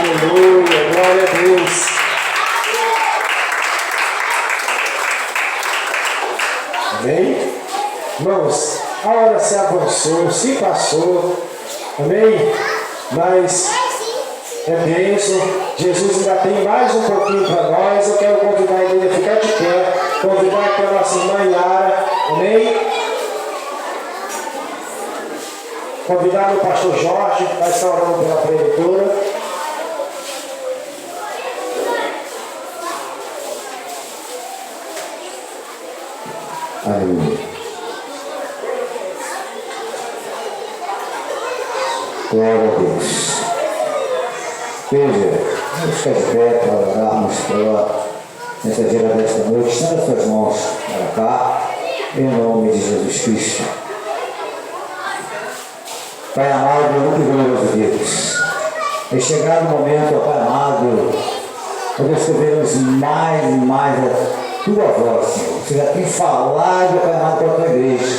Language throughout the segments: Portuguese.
Aleluia, glória a Deus. Amém? Irmãos, a hora se avançou, se passou. Amém? Mas é bênção. Jesus ainda tem mais um pouquinho para nós. Eu quero convidar a igreja a ficar de pé. Convidar aqui a nossa irmã Yara. Amém? Convidar o pastor Jorge, que vai estar orando pela preletora. Aleluia. Glória a Deus. Veja, vamos ficar de pé para orarmos nessa dia desta noite. Estenda as suas mãos para cá, em nome de Jesus Cristo. Pai amado e glorioso Deus, é chegado o momento, ó Pai amado, onde escrevemos mais e mais a Tua voz, Senhor. Você já tem falado, ó Pai amado, com a Tua igreja.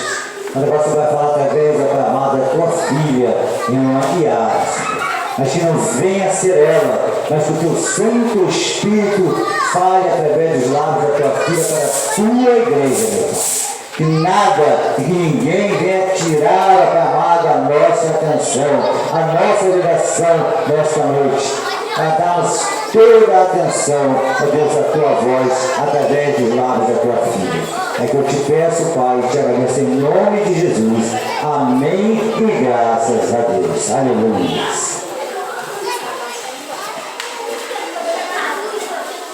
Mas agora você vai falar através, ó Pai amado, da Tua filha, irmã Yara, Senhor. Mas que não venha ser ela, mas que o Teu Santo Espírito fale através dos lábios da Tua filha para a Tua igreja, meu Pai. Que nada, que ninguém venha tirar, ó Pai amado, a nossa atenção, a nossa ligação nesta noite. Para darmos toda a atenção, ó Deus, a Tua voz, através dos lábios da Tua filha. É que eu te peço, Pai, e te agradeço em nome de Jesus. Amém e graças a Deus. Aleluia.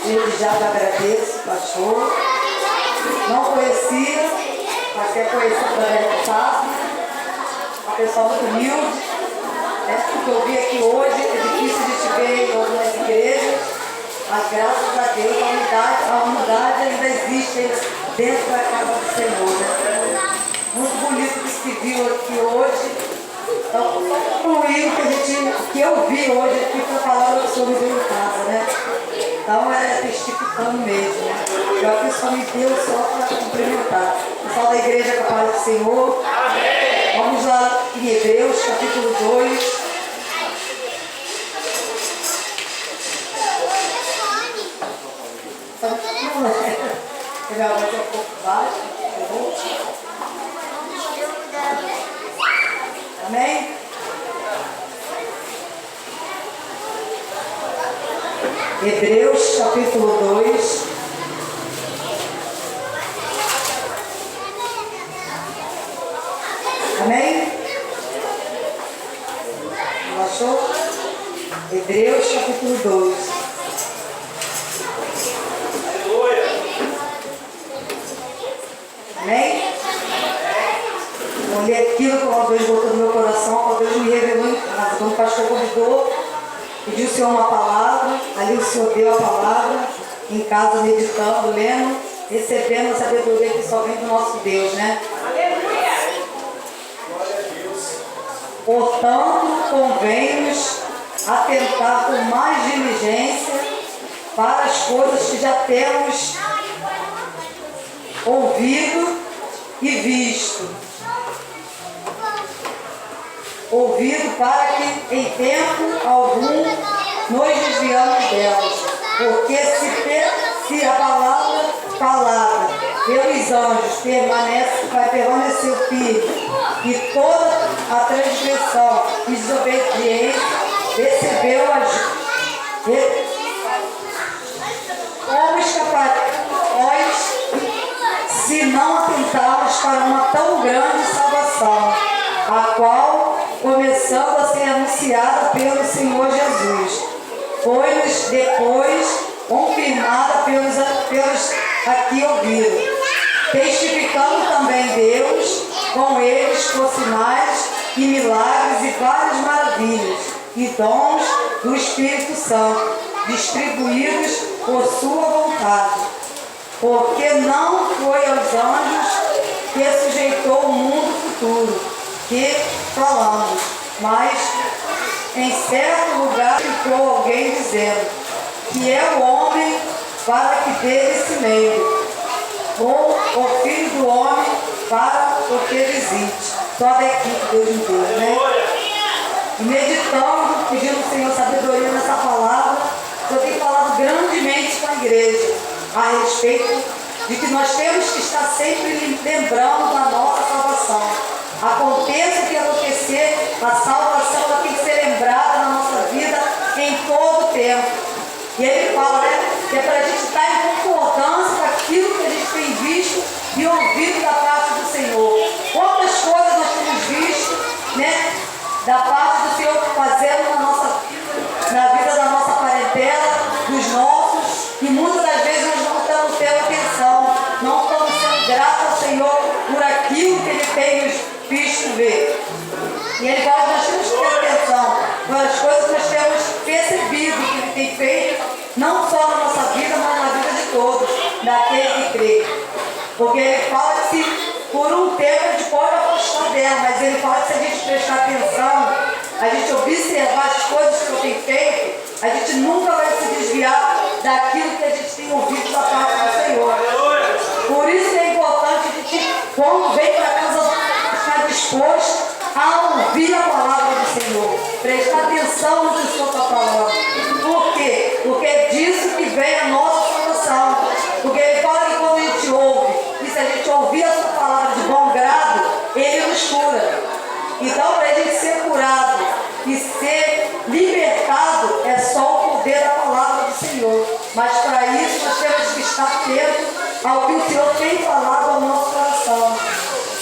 Desde já te agradeço, pastor. Não conhecia, mas quer conhecer também, sabe? Uma pessoa muito humilde. O que eu vi aqui hoje é difícil de te ver em outras igrejas, mas graças a Deus a unidade ainda existe dentro da casa do Senhor. Né? Muito bonito que se viu aqui hoje. Então, concluindo que eu vi hoje aqui para falar do que o Senhor me deu em casa, né? Então é testificando mesmo, né? Eu aqui só me deu só para cumprimentar. O pessoal da igreja com a paz do Senhor. Amém. Vamos lá em Hebreus, capítulo 2. Minha voz é um pouco baixa. Amém? Hebreus capítulo 2. Amém? Não achou? Hebreus capítulo 2. Amém? Vou ler aquilo que uma vez botou no meu coração, uma vez me revelou em casa. Quando o pastor convidou, pediu o Senhor uma palavra, ali o Senhor deu a palavra, em casa meditando, lendo, recebendo a sabedoria que só vem do nosso Deus, né? Aleluia! Glória a Deus! Portanto, convém-nos atentar com mais diligência para as coisas que já temos ouvido e visto. Ouvido para que em tempo algum nos desviamos delas. Porque se a palavra falada pelos anjos vai permanecer firme, e toda a transgressão e desobediência recebeu como escaparemos se não atentarmos para uma tão grande salvação, a qual, começando a ser anunciada pelo Senhor Jesus, foi-nos depois confirmada pelos aqui ouvidos, testificando também Deus com eles por sinais e milagres e várias maravilhas e dons do Espírito Santo, distribuídos por sua vontade. Porque não foi aos anjos que sujeitou o mundo futuro, que falamos, mas em certo lugar ficou alguém dizendo que é o homem para que dele se lembre, ou o filho do homem para o que visite. Toda a equipe Deus em Deus, né? E meditando, pedindo ao Senhor sabedoria nessa palavra. igreja a respeito de que nós temos que estar sempre lembrando da nossa salvação. Aconteça o que acontecer, a salvação ela tem que ser lembrada na nossa vida em todo o tempo. E ele fala, né, que é para a gente estar em concordância com aquilo que a gente tem visto e ouvido da parte do Senhor. Quantas coisas nós temos visto, né, da parte do Senhor fazendo na nossa vida, na vida da nossa parentela, dos nossos, e muitas das vezes nós não estamos tendo atenção, não estamos sendo gratos ao Senhor por aquilo que Ele tem nos visto ver. E Ele fala que nós temos que ter atenção pelas coisas que nós temos percebido que Ele tem feito, não só na nossa vida, mas na vida de todos, daqueles que creem. Porque Ele fala que se por um tempo a gente pode afastar dela, mas Ele fala que se a gente prestar atenção, a gente observar as coisas que eu tenho feito, a gente nunca vai se desviar daquilo que a gente tem ouvido da parte do Senhor. Por isso que é importante a gente, quando vem para casa, estar disposto a ouvir a palavra do Senhor, prestar atenção no que o Senhor está falando. Por quê? Porque é disso que vem a nossa salvação. Porque Ele fala que quando a gente ouve, e se a gente ouvir a sua palavra de bom grado, Ele nos cura. Então, para a gente ser curado e ser libertado, é só o poder da palavra do Senhor. Mas para isso, nós temos que estar atentos ao que o Senhor tem falado ao nosso coração.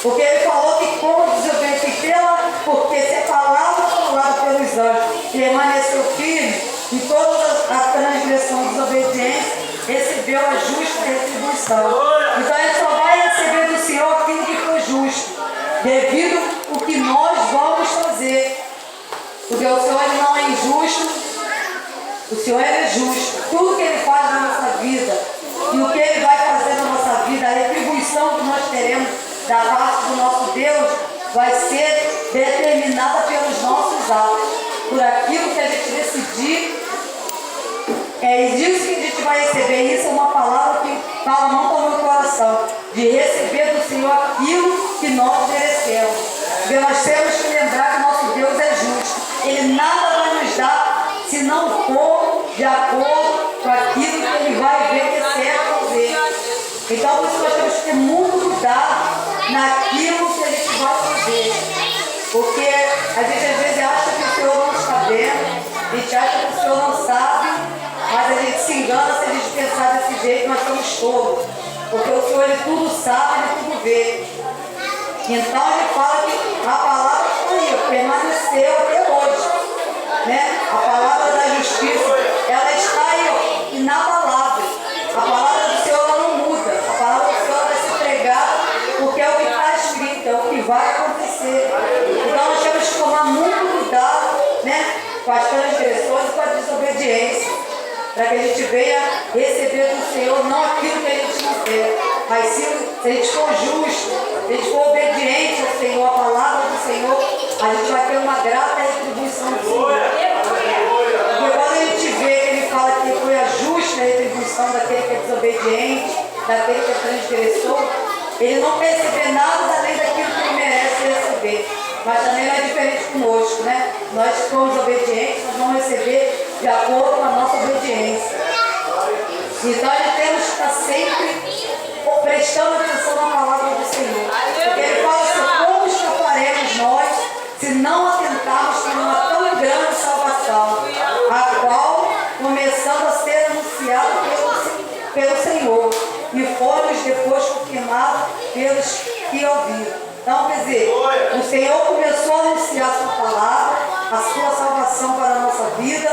Porque Ele falou que como desobediente pela, porque se a palavra falada pelos anjos permaneceu firme, e toda a transgressão e desobediência recebeu a justa retribuição. Então Ele só vai receber do Senhor aquilo que foi justo, devido ao que nós vamos fazer. Porque o Senhor Ele não é injusto, o Senhor Ele é justo. Tudo que Ele faz na nossa vida e o que Ele vai fazer na nossa vida, a retribuição que nós teremos da parte do nosso Deus vai ser determinada pelos nossos atos, por aquilo que a gente decidir. É disso que a gente vai receber. Isso é uma palavra que fala não com o meu coração, de receber do Senhor aquilo que nós merecemos. Porque nós temos que lembrar que nosso Deus é justo. Ele nada vai nos dar se não for de acordo com aquilo que Ele vai ver que é certo fazer. Então, por isso nós temos que ter muito cuidado naquilo que a gente vai fazer. Porque a gente às vezes acha que o Senhor não está vendo, a gente acha que o Senhor não sabe, mas a gente se engana se a gente pensar desse jeito, nós somos tolos. Porque o Senhor Ele tudo sabe, Ele tudo vê. Então Ele fala que a palavra está aí, permaneceu até hoje. Né? A palavra da justiça, ela está aí, inabalável. A palavra do Senhor ela não muda. A palavra do Senhor vai ser pregada porque é o que está escrito, é o que vai acontecer. Então nós temos que tomar muito cuidado, né, com as transgressões e com a desobediência, para que a gente venha receber do Senhor não aquilo que a gente não quer, mas se a gente for justo, se a gente for obediente ao Senhor, a palavra do Senhor, a gente vai ter uma grata retribuição do Senhor. Porque quando a gente vê que Ele fala que foi a justa retribuição daquele que é desobediente, daquele que é transgressor, Ele não quer receber nada além daquilo que Ele merece receber. Mas também não é diferente conosco, né? Nós que somos obedientes, nós vamos receber de acordo com a nossa obediência. Então nós temos que estar sempre prestando atenção na palavra do Senhor. Porque Ele fala assim, como escaparemos nós se não atentarmos para uma tão grande salvação, a qual, começando a ser anunciada pelo Senhor, e fomos depois confirmados pelos que ouviram. Então, quer dizer, o Senhor começou a anunciar a sua palavra, a sua salvação para a nossa vida,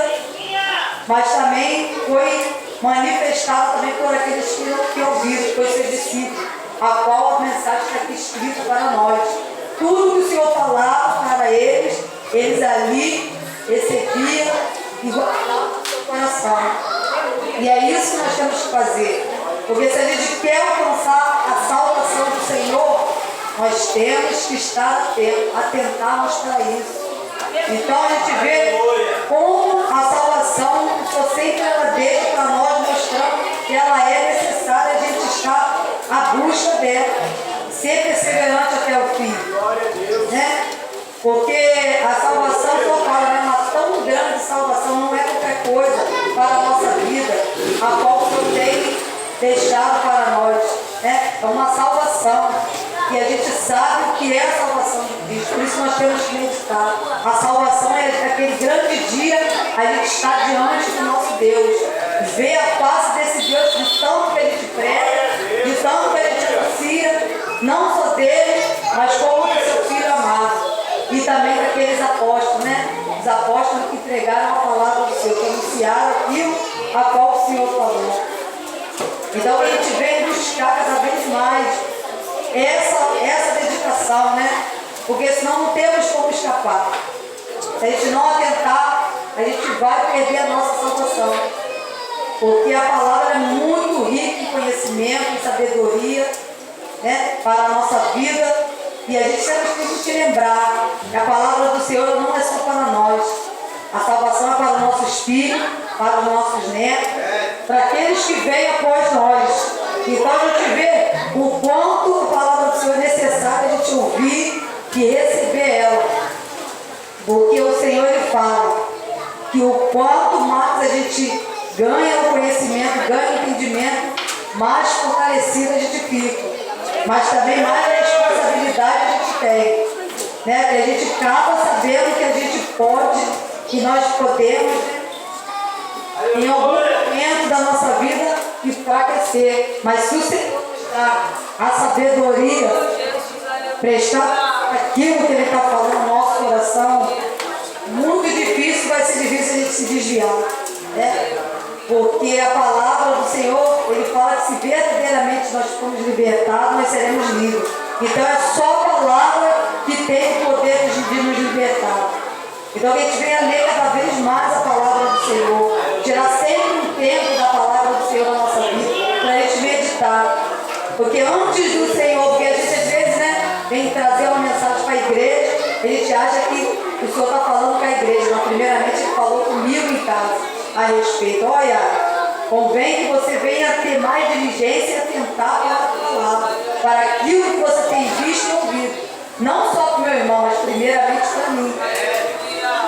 mas também foi manifestado também por aqueles que ouviram, foi seus discípulos, a qual a mensagem está aqui escrita para nós. Tudo que o Senhor falava para eles, eles ali recebiam e guardavam no seu coração. E é isso que nós temos que fazer. Porque se a gente quer alcançar a salvação do Senhor, nós temos que estar atentarmos para isso. Então a gente vê como a salvação, só sempre ela deixa para nós mostrando que ela é necessária, a gente estar à busca dela, ser perseverante até o fim. Né? Porque a salvação, só fala, é uma tão grande salvação, não é qualquer coisa para a nossa vida, a qual o Senhor tem deixado para nós. Né? É uma salvação. E a gente sabe o que é a salvação de Cristo. Por isso nós temos que meditar. A salvação é aquele grande dia, a gente está diante do nosso Deus. Ver a face desse Deus de tanto que a gente prega, de tanto que a gente anuncia, não só dele, mas como do seu Filho amado. E também daqueles apóstolos, né? Os apóstolos que pregaram a palavra do Senhor, que anunciaram aquilo a qual o Senhor falou. Então a gente vem buscar cada vez mais essa dedicação, né? Porque senão não temos como escapar. Se a gente não atentar, a gente vai perder a nossa salvação. Porque a palavra é muito rica em conhecimento, em sabedoria, né? Para a nossa vida. E a gente sempre tem que lembrar que a palavra do Senhor não é só para nós. A salvação é para o nosso filho, para os nossos netos, para aqueles que vêm após nós. Então a gente vê o quanto a palavra do Senhor é necessária a gente ouvir e receber ela. Porque o Senhor ele fala que o quanto mais a gente ganha o conhecimento, ganha o entendimento, mais fortalecido a gente fica. Mas também mais responsabilidade a gente tem. Né? Que a gente acaba sabendo que a gente pode, que nós podemos, em algum momento da nossa vida, enfraquecer. Mas se o Senhor nos dá a sabedoria, prestar aquilo que Ele está falando no nosso coração, muito difícil vai ser difícil a gente se desviar. Né? Porque a palavra do Senhor, Ele fala que se verdadeiramente nós formos libertados, nós seremos livres. Então é só a palavra que tem o poder de nos libertar. Então que a gente venha ler cada vez mais a palavra do Senhor, tirar sempre um tempo da palavra do Senhor na nossa vida, para a gente meditar. Porque antes do Senhor, porque a gente às vezes, né, vem trazer uma mensagem para a igreja, a gente acha que o Senhor está falando com a igreja, mas primeiramente Ele falou comigo em casa a respeito. Olha, convém que você venha ter mais diligência e atentar para a palavra, para aquilo que você tem visto e ouvido. Não só para o meu irmão, mas primeiramente para mim.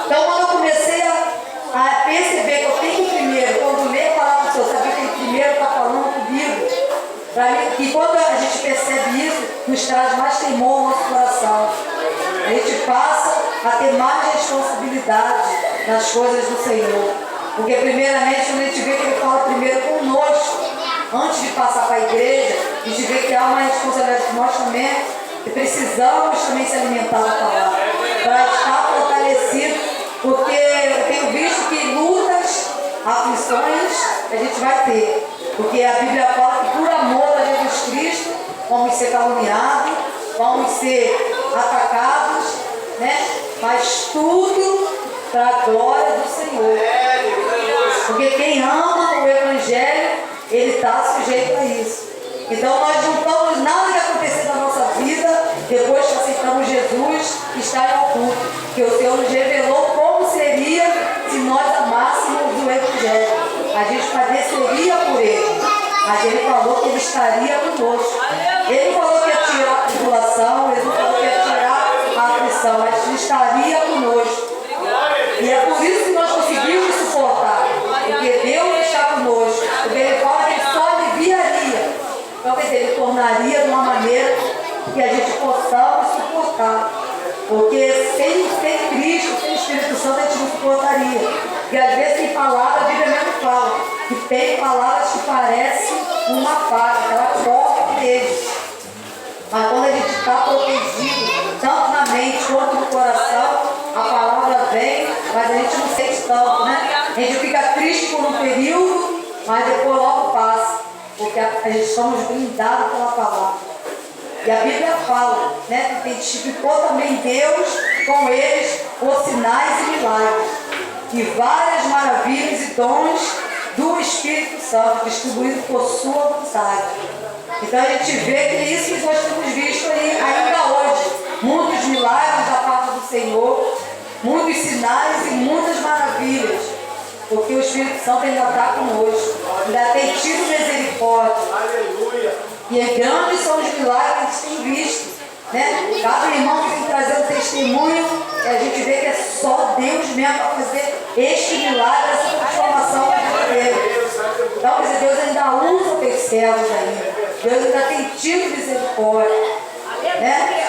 Então, quando eu comecei a perceber que eu tenho que primeiro, quando ler a palavra do Senhor, saber que Ele primeiro está falando comigo, e quando a gente percebe isso, nos traz mais temor ao nosso coração. A gente passa a ter mais responsabilidade nas coisas do Senhor. Porque primeiramente, quando a gente vê que Ele fala primeiro conosco, antes de passar para a igreja, a gente vê que há uma responsabilidade que nós também precisamos também se alimentar da palavra, para estar fortalecido, porque eu tenho visto que lutas, aflições, a gente vai ter. Porque a Bíblia fala que por amor a Jesus Cristo, vamos ser caluniados, vamos ser atacados, né? Mas tudo para a glória do Senhor. Porque quem ama o Evangelho, ele está sujeito a isso. Então nós não estamos nada que acontecer na nossa vida, depois que aceitamos Jesus, está em oculto. Porque o Senhor nos revelou como seria se nós amássemos o Evangelho. A gente padeceria por Ele. Mas Ele falou que Ele estaria conosco. Ele falou que ia tirar a tribulação, Ele não falou que ia tirar a aflição, mas Ele estaria conosco. E é por isso que nós conseguimos suportar. Porque Deus está conosco. Porque Ele fala que Ele só aliviaria. Então, quer dizer, Ele tornaria de uma maneira que a gente possamos suportar. Porque sem Cristo, sem o Espírito Santo, a gente não suportaria. E às vezes tem palavras, a Bíblia mesmo fala, que tem palavras que parecem uma faca, ela corta deles. Mas quando a gente está protegido, tanto na mente quanto no coração, a palavra vem, mas a gente não sente tanto, né? A gente fica triste por um período, mas depois logo passa. Porque a gente estamos blindados pela palavra. E a Bíblia fala, né, que testificou também Deus com eles por sinais e milagres, e várias maravilhas e dons do Espírito Santo, distribuídos por sua vontade. Então a gente vê que é isso que nós temos visto aí ainda hoje. Muitos milagres da parte do Senhor, muitos sinais e muitas maravilhas. Porque o Espírito Santo ainda está conosco, ainda tem tido misericórdia. Aleluia. E grandes são os milagres que a gente tem visto. Né? Cada irmão que vem trazendo testemunho, a gente vê que é só Deus mesmo para fazer este milagre, essa transformação na vida dele. Então, Deus ainda usa pessoas servos ainda. Deus ainda tem tido misericórdia. Né?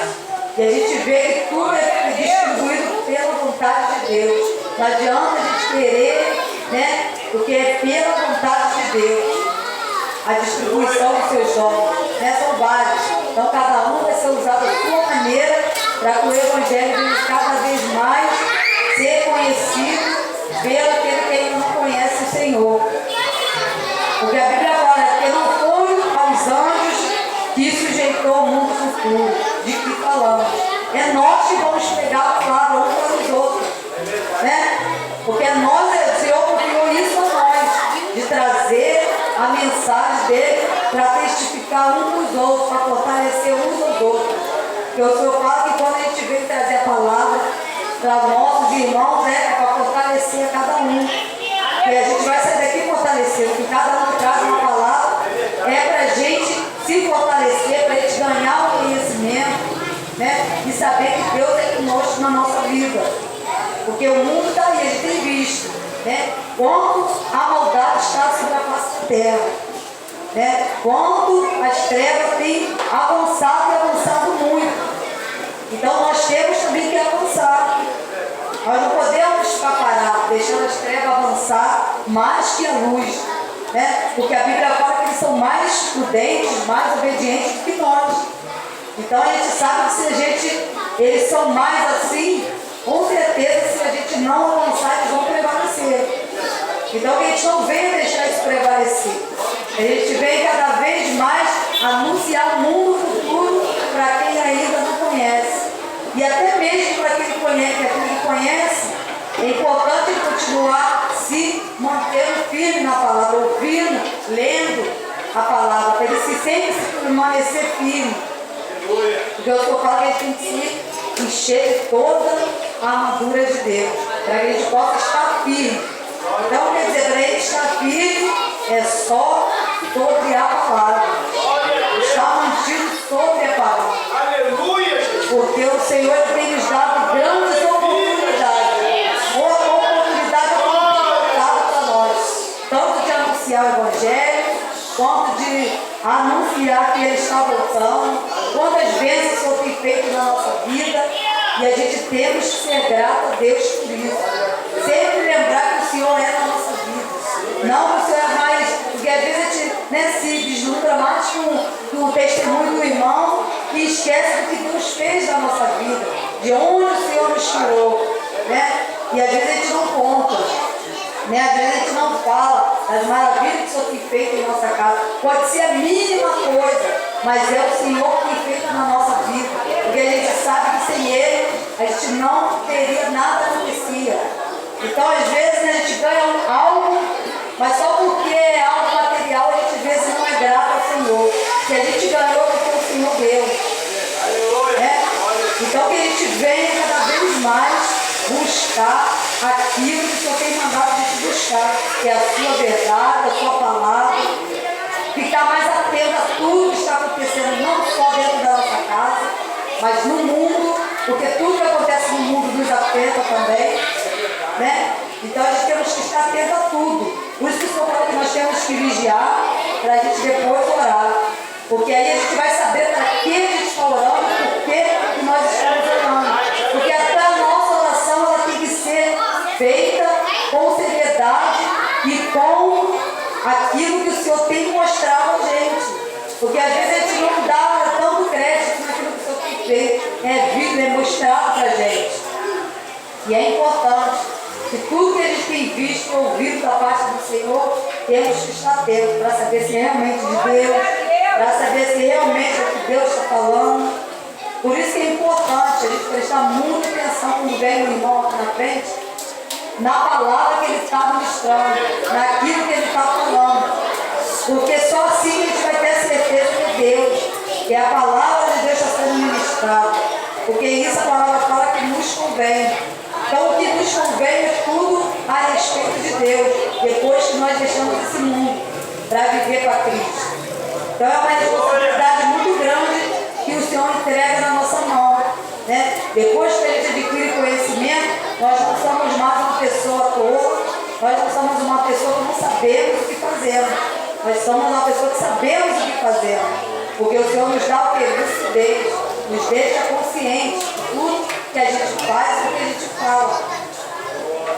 E a gente vê que tudo é distribuído pela vontade de Deus. Não adianta a gente querer, né? Porque é pela vontade de Deus a distribuição dos seus dons, né? São vários. Então cada um vai ser usado da sua maneira para que o Evangelho venha cada vez mais ser conhecido pelo aquele que ainda não conhece o Senhor. Porque a Bíblia fala que não foi aos anjos que sujeitou o mundo futuro, de que falamos. É nós que vamos pegar a palavra uns para os outros. Né? Porque nós, o Senhor confiou isso a nós, de trazer a mensagem dele para testificar uns dos outros, para fortalecer uns aos outros. Porque o Senhor fala que quando a gente vem trazer a palavra para nossos irmãos, é para fortalecer a cada um. E a gente vai sair daqui fortalecido, que cada um traz uma palavra, é para a gente se fortalecer, para a gente ganhar o conhecimento, né? E saber que Deus é conosco na nossa vida. Porque o mundo está aí, a gente tem visto, né? Quanto a maldade está sobre a face da terra, né? Quanto as trevas têm avançado e avançado muito. Então nós temos também que avançar. Nós não podemos ficar parados, deixando as trevas avançar mais que a luz, né? Porque a Bíblia fala que eles são mais prudentes, mais obedientes do que nós. Então a gente sabe que se a gente, eles são mais assim, com certeza se a gente não avançar, eles vão prevalecer. Então que a gente não venha deixar isso prevalecer. A gente vem cada vez mais anunciar o mundo futuro para quem ainda não conhece. E até mesmo para quem conhece, é importante continuar se mantendo firme na palavra, ouvindo, lendo a palavra, para ele sempre se permanecer firme. Porque eu estou falando que a gente tem que se encher de toda a armadura de Deus, para que a gente possa estar firme. Então, quer dizer, para a gente estar firme é só sobre a palavra. Estar mantido sobre a palavra. Aleluia! Porque o Senhor tem nos dado grandes oportunidades. Uma oportunidade oportunidade para nós. Tanto de anunciar o Evangelho, quanto de anunciar que Ele está voltando. Quantas vezes o Senhor tem feito na nossa vida. E a gente temos que ser grato a Deus por isso. Sempre lembrar que o Senhor é na nossa vida. Não que o Senhor é mais... Porque às vezes a gente, né, se vislumbra mais com o testemunho do irmão e esquece do que Deus fez na nossa vida, de onde o Senhor nos tirou, né? E às vezes a gente não conta, né? Às vezes a gente não fala das maravilhas que o Senhor tem feito em nossa casa. Pode ser a mínima coisa, mas é o Senhor que tem feito na nossa vida, porque a gente sabe que sem Ele a gente não teria nada acontecia. Então às vezes a gente ganha algo, mas só porque é algo material a gente vê se não é grato ao Senhor. Se a gente ganhou porque o Senhor deu. Né? Então que a gente venha cada vez mais buscar aquilo que o Senhor tem mandado a gente buscar, que é a sua verdade, a sua palavra. Ficar mais atento a tudo que está acontecendo, não só dentro da nossa casa, mas no mundo, porque tudo que acontece no mundo nos afeta também. Né? Então a gente temos que estar atento a tudo. Por isso que o Senhor fala que nós temos que vigiar para a gente depois orar. Porque aí a gente vai saber para que a gente está orando e por que nós estamos orando. Porque até a nossa oração ela tem que ser feita com seriedade e com aquilo que o Senhor tem mostrado a gente. Porque às vezes a gente não dá tanto crédito naquilo que o Senhor tem feito. É visto, é mostrado para a gente. E é importante que tudo que a gente tem visto e ouvido da parte do Senhor, temos que estar atentos para saber se é realmente de Deus, para saber se realmente é o que Deus está falando. Por isso que é importante a gente prestar muita atenção quando vem o irmão aqui na frente, na palavra que ele está ministrando, naquilo que ele está falando. Porque só assim a gente vai ter a certeza que é Deus, que a palavra de Deus está sendo ministrada. Porque isso a palavra fala que nos convém. Então o que nos convém é tudo a respeito de Deus, depois que nós deixamos esse mundo para viver para Cristo. Então é uma responsabilidade muito grande que o Senhor entrega na nossa mão. Né? Depois que a gente adquire conhecimento, nós não somos mais uma pessoa à toa, nós não somos uma pessoa que não sabemos o que fazemos. Nós somos uma pessoa que sabemos o que fazemos. Porque o Senhor nos dá o quê? Lucidez, nos deixa conscientes de tudo que a gente faz e do que a gente fala.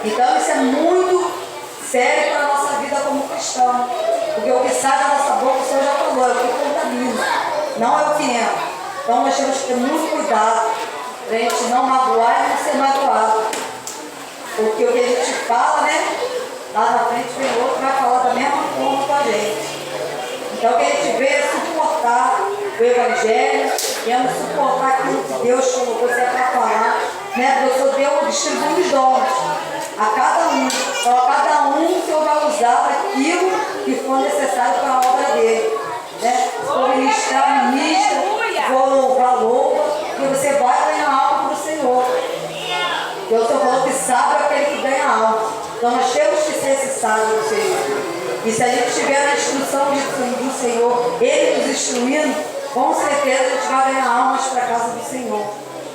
Então isso é muito sério para a nossa vida como cristão. Porque o que sai da nossa boca, o Senhor já falou, é o que contamina, não é o que entra. Então nós temos que ter muito cuidado para a gente não magoar e não ser magoado. Porque o que a gente fala, né? Lá na frente vem outro, vai falar da mesma forma com a gente. Então o que a gente vê é suportar o Evangelho, temos suportar aquilo que Deus colocou você para falar, né? Porque o Senhor deu, distribui os dons a cada um. Então a cada um o Senhor vai usar aquilo que for necessário para a obra dele. Né? Se for ministrar, ministra, se for louvar, louva, e você vai ganhar algo para o Senhor. Porque o Senhor falou que sábio é aquele que ganha algo. Então nós temos que ser esse sábio do Senhor. E se a gente estiver na instrução do Senhor, Ele nos instruindo, com certeza a gente vai ganhar almas para a casa do Senhor.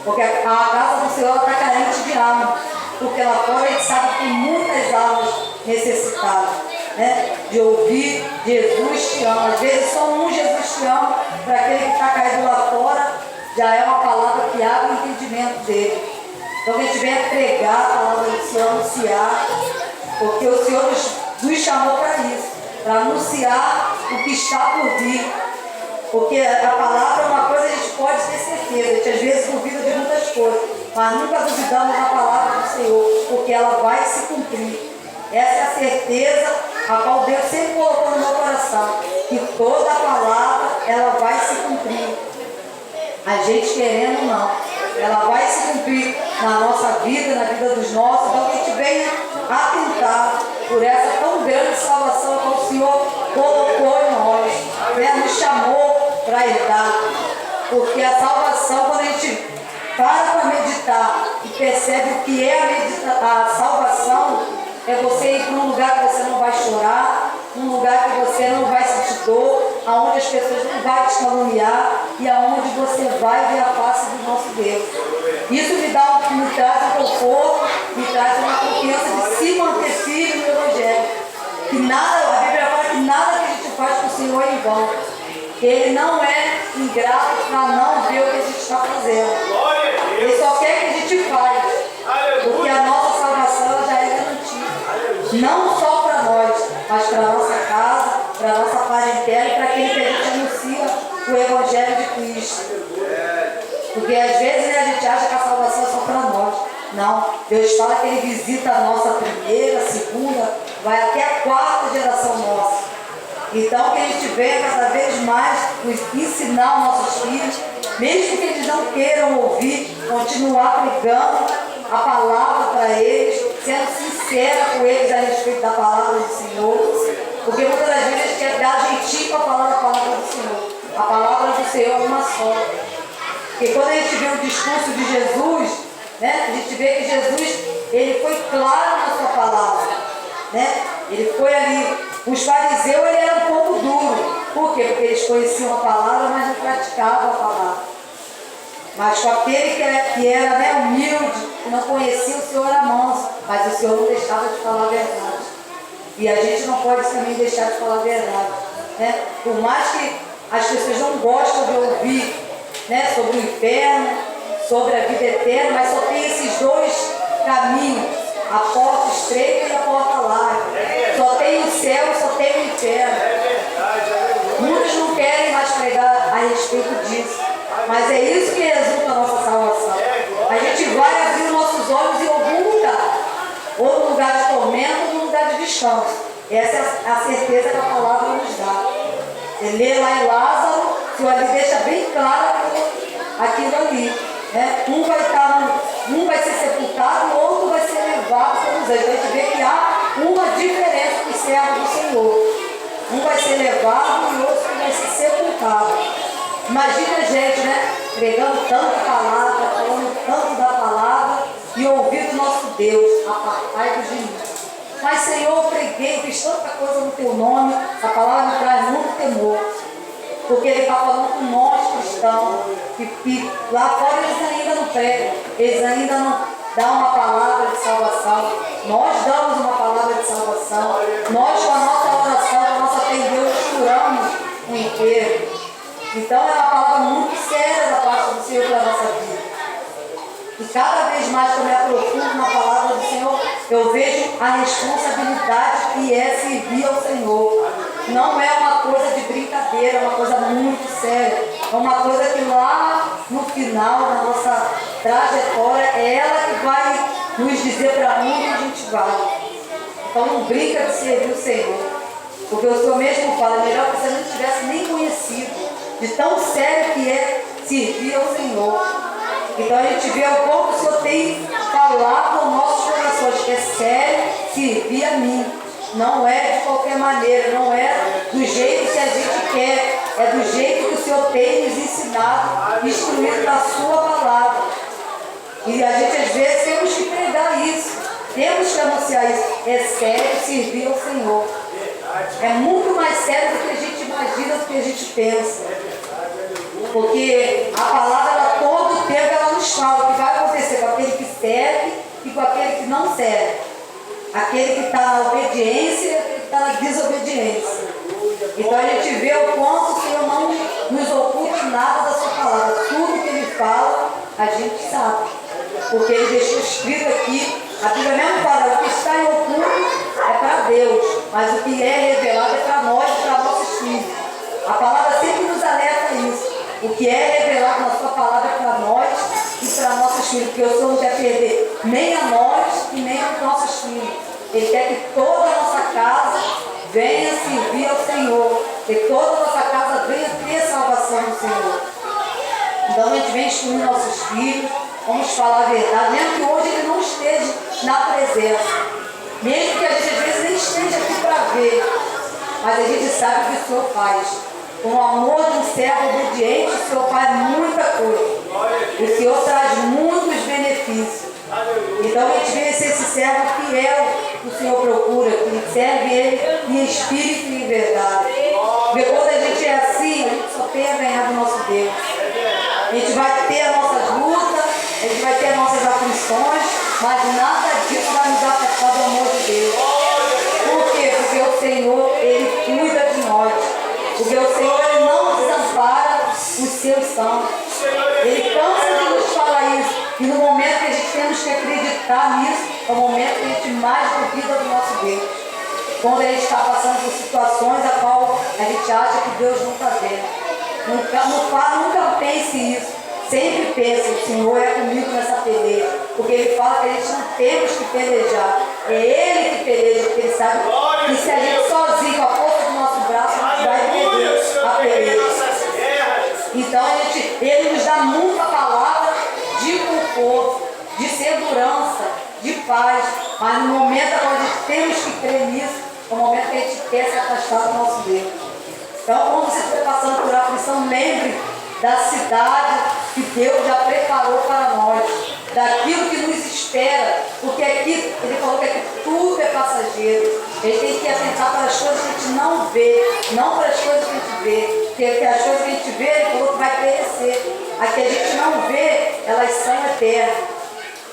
Porque a casa do Senhor está carente de alma. Porque lá fora a gente sabe que tem muitas almas necessitadas, né? De ouvir Jesus te ama. Às vezes só um Jesus te ama, para aquele que está caído lá fora, já é uma palavra que abre o entendimento dele. Então a gente vem pregar a palavra do Senhor, anunciar, porque o Senhor nos chamou para isso, para anunciar o que está por vir. Porque a palavra é uma coisa que a gente pode ter certeza, a gente às vezes duvida de muitas coisas, mas nunca duvidamos da palavra do Senhor, porque ela vai se cumprir. Essa é a certeza a qual Deus sempre colocou no meu coração, que toda a palavra ela vai se cumprir. A gente querendo ou não, ela vai se cumprir na nossa vida, na vida dos nossos. Então que a gente venha atentar por essa tão grande salvação que o Senhor colocou em nós, né? Nos chamou para herdar. Porque a salvação, quando a gente para meditar e percebe o que é a salvação, é você ir para um lugar que você não vai chorar, um lugar que você não vai sentir dor, aonde as pessoas não vão te caluniar e aonde você vai ver a face do nosso Deus. Isso me traz um conforto, me traz uma confiança de se manter firme no Evangelho. Que nada, a Bíblia fala que nada que a gente faz com o Senhor é em vão. Ele não é ingrato para não ver o que a gente está fazendo. Ele só quer que a gente faz. Porque a nossa salvação ela já é garantida. Não só para nós, mas para a nossa casa, para a nossa parentela e para aquele que a gente anuncia o Evangelho de Cristo. Porque às vezes né, a gente acha que a salvação é só para nós. Não, Deus fala que Ele visita a nossa primeira, segunda, vai até a quarta geração nossa. Então que a gente venha cada vez mais ensinar os nossos filhos, mesmo que eles não queiram ouvir, continuar pregando a palavra para eles, sendo sincera com eles a respeito da palavra do Senhor. Porque muitas das vezes a gente quer dar jeitinho para falar da palavra do Senhor. A palavra do Senhor é uma só. Porque quando a gente vê o discurso de Jesus, né, a gente vê que Jesus ele foi claro na sua palavra. Né? Ele foi ali. Os fariseus ele era um pouco duro. Por quê? Porque eles conheciam a palavra, mas não praticavam a palavra. Mas com aquele que era né, humilde, que não conhecia o Senhor era manso, mas o Senhor não deixava de falar a verdade. E a gente não pode também deixar de falar a verdade. Né? Por mais que as pessoas não gostam de ouvir né, sobre o inferno, sobre a vida eterna, mas só tem esses dois caminhos, a porta estreita e a porta larga. Só tem o céu e só tem o inferno. Muitos não querem mais pregar a respeito disso, mas é isso que resulta a nossa salvação. A gente vai abrir os nossos olhos em algum lugar, ou no lugar de tormento, ou no lugar de descanso. Essa é a certeza que a palavra nos dá. Você lê lá em Lázaro, o Senhor ali deixa bem claro aquilo ali. Né? Um vai ser sepultado, o outro vai ser levado pelos anjos. Então a gente vê que há uma diferença no servo do Senhor. Um vai ser levado e o outro vai ser sepultado. Imagina a gente, né? Pregando tanta palavra, falando tanto da palavra e ouvindo o nosso Deus, apartai-vos de mim. Mas Senhor, eu preguei, fiz tanta coisa no teu nome, a palavra me traz muito temor. Porque Ele está falando com nós cristãos, que lá fora eles ainda não pregam, eles ainda não dão uma palavra de salvação. Nós damos uma palavra de salvação. Nós, com a nossa oração, com a nossa fé em Deus, enfermo. Então é uma palavra muito séria da parte do Senhor para a nossa vida. E cada vez mais que eu me aprofundo na palavra do Senhor, eu vejo a responsabilidade que é servir ao Senhor. Não é uma coisa de brincadeira, é uma coisa muito séria. É uma coisa que lá no final da nossa trajetória, é ela que vai nos dizer para onde a gente vai. Então não brinca de servir o Senhor. Porque o Senhor mesmo fala, é melhor que você não tivesse nem conhecido de tão sério que é servir ao Senhor. Então a gente vê o quanto o Senhor tem falado aos nossos corações, que é sério servir a mim. Não é de qualquer maneira, não é do jeito que a gente quer, é do jeito que o Senhor tem nos ensinado, instruído na sua palavra. E a gente às vezes temos que pregar isso, temos que anunciar isso. É sério servir ao Senhor. É muito mais sério do que a gente imagina, do que a gente pensa. Porque a palavra, ela, todo o tempo, ela nos fala o que vai acontecer com aquele que serve e com aquele que não serve. Aquele que está na obediência e aquele que está na desobediência. Então a gente vê o quanto o Senhor não nos oculta nada da sua palavra. Tudo que Ele fala, a gente sabe. Porque Ele deixou escrito aqui, a Bíblia mesmo fala, o que está em oculto é para Deus, mas o que é revelado é para nós e para nossos filhos. A palavra sempre nos alerta a isso. O que é revelado na sua palavra é para nós e para nossos filhos, porque o Senhor não quer perder nem a nós e nem aos nossos filhos. Ele quer que toda a nossa casa venha servir ao Senhor, que toda a nossa casa venha ter salvação do Senhor. Então a gente vem instruindo nossos filhos, vamos falar a verdade, mesmo que hoje ele não esteja na presença, mesmo que a gente às vezes nem esteja aqui para ver, mas a gente sabe o que o Senhor faz. Com o amor de um servo obediente, o Senhor faz muita coisa. O Senhor traz muitos benefícios. Então a gente vê esse servo fiel que o Senhor procura, que serve Ele em espírito e em verdade. Porque quando a gente é assim, a gente só tem a ganhar do nosso Deus. A gente vai ter as nossas lutas, a gente vai ter as nossas aflições, mas nada disso vai nos afastar do amor de Deus. Por quê? Porque o Senhor, Ele cuida de nós. Porque o Senhor, Ele não desampara os seus santos. Ele cansa de nos falar isso. E no momento que a gente temos que acreditar nisso, é o momento que a gente mais duvida do nosso Deus. Quando a gente está passando por situações a qual a gente acha que Deus não está vendo. Nunca pense isso. Sempre pense, o Senhor é comigo nessa peleja. Porque Ele fala que a gente não temos que pelejar. É Ele que peleja, porque Ele sabe que se a gente sozinho, com a força do nosso braço, a gente vai perder a peleja. Então Ele nos dá muita palavra de conforto, de segurança, de paz. Mas no momento quando a gente temos que crer nisso, é o momento que a gente quer se afastar do nosso Deus. Então, quando você estiver passando por aflição, lembre da cidade que Deus já preparou para nós, daquilo que nos espera, porque aqui, Ele falou que aqui tudo é passageiro. A gente tem que atentar para as coisas que a gente não vê, não para as coisas que a gente vê, porque as coisas que a gente vê, Ele falou que vai perecer. As que a gente não vê, elas são eternas.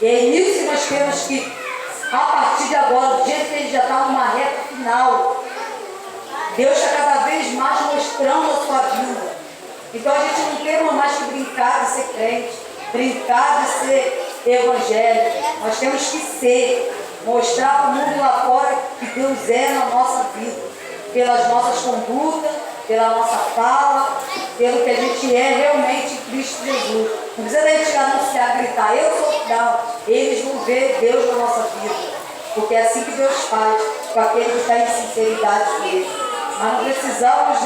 E é nisso que nós temos que, a partir de agora, do jeito que a gente já está numa reta final, Deus está cada vez mais mostrando a sua vida. Então a gente não tem mais que brincar de ser crente, brincar de ser evangélico. Nós temos que ser, mostrar para o mundo lá fora que Deus é na nossa vida, pelas nossas condutas, pela nossa fala, pelo que a gente é realmente em Cristo Jesus. Não precisa a gente anunciar, gritar, eu sou não. Eles vão ver Deus na nossa vida, porque é assim que Deus faz com aquele que está em sinceridade com Ele. Mas não precisamos,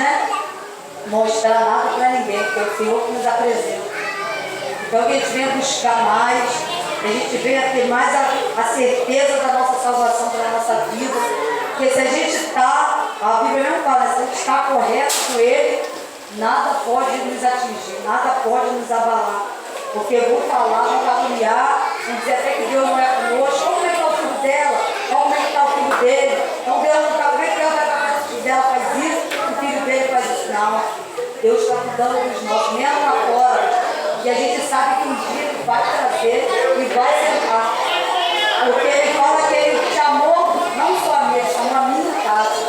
mostrar nada para ninguém, porque é o Senhor que nos apresenta. Então que a gente venha buscar mais, que a gente venha ter mais a certeza da nossa salvação para a nossa vida. Porque se a gente está, a Bíblia mesmo fala, se a gente está correto com Ele, nada pode nos atingir, nada pode nos abalar. Porque vou falar, vou caluniar, vou dizer até que Deus não é conosco. Como é que está o filho dela? Como é que está o filho dele? Então Deus não está, como é que Deus vai fazer? O filho dela faz isso, o filho dele faz isso. Não, Deus está cuidando dos nossos, mesmo lá fora. E a gente sabe que um dia Ele vai trazer e vai sentar. Porque Ele fala que Ele chamou, não só a mim, Ele chamou a minha casa.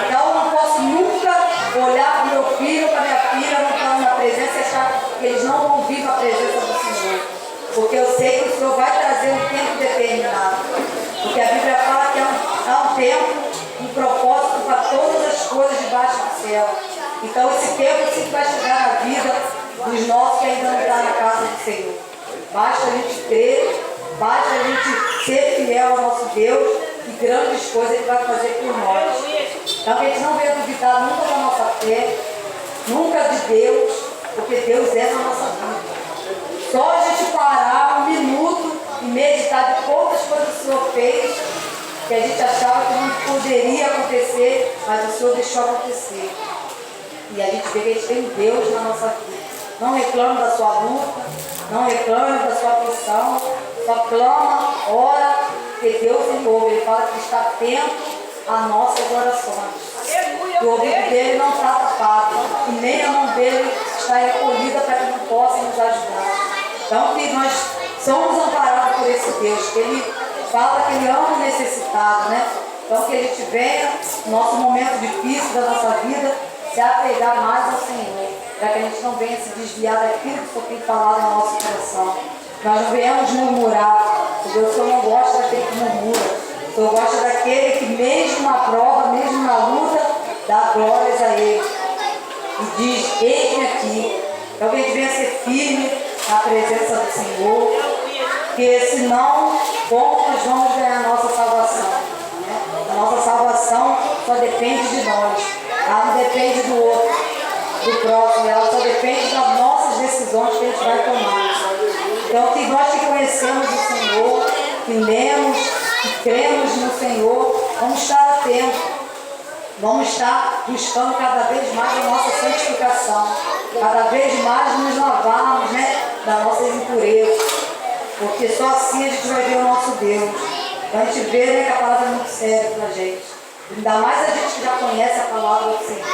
Então eu não posso nunca olhar para o meu filho céu. Então esse tempo sim vai chegar na vida dos nossos que ainda não estão na casa do Senhor. Basta a gente crer, basta a gente ser fiel ao nosso Deus e grandes coisas Ele vai fazer por nós. Então que a gente não venha duvidar nunca da nossa fé, nunca de Deus, porque Deus é na nossa vida. Só a gente parar um minuto e meditar de quantas coisas o Senhor fez, que a gente achava que não poderia acontecer, mas o Senhor deixou acontecer. E a gente vê que a gente tem Deus na nossa vida. Não reclame da sua luta, não reclame da sua aflição, só clama, ora, porque Deus Ele ouve. Ele fala que está atento às nossas orações. O ouvido dele não está tapado, e nem a mão dele está recolhida para que não possa nos ajudar. Então, que nós somos amparados por esse Deus, que Ele fala que Ele ama o necessitado, né? Então, que a gente venha, no nosso momento difícil da nossa vida, se apegar mais ao Senhor, para que a gente não venha se desviar daquilo que o Senhor tem falado no nosso coração. Nós não venhamos murmurar, porque o Senhor não gosta daquele que murmura. O Senhor gosta daquele que, mesmo na prova, mesmo na luta, dá glórias a Ele. E diz, eis-me aqui. Então, que a gente venha ser firme na presença do Senhor, porque senão, como nós vamos ganhar a nossa salvação? Né? A nossa salvação só depende de nós. Ela não depende do outro, do próximo, ela só depende das nossas decisões que a gente vai tomar. Então, que nós que conhecemos o Senhor, que lemos, que cremos no Senhor, vamos estar atentos, vamos estar buscando cada vez mais a nossa santificação, cada vez mais nos lavarmos, né, das nossas impurezas, porque só assim a gente vai ver o nosso Deus. Então, a gente vê, né, que a palavra é muito séria para a gente. Ainda mais a gente que já conhece a palavra do Senhor.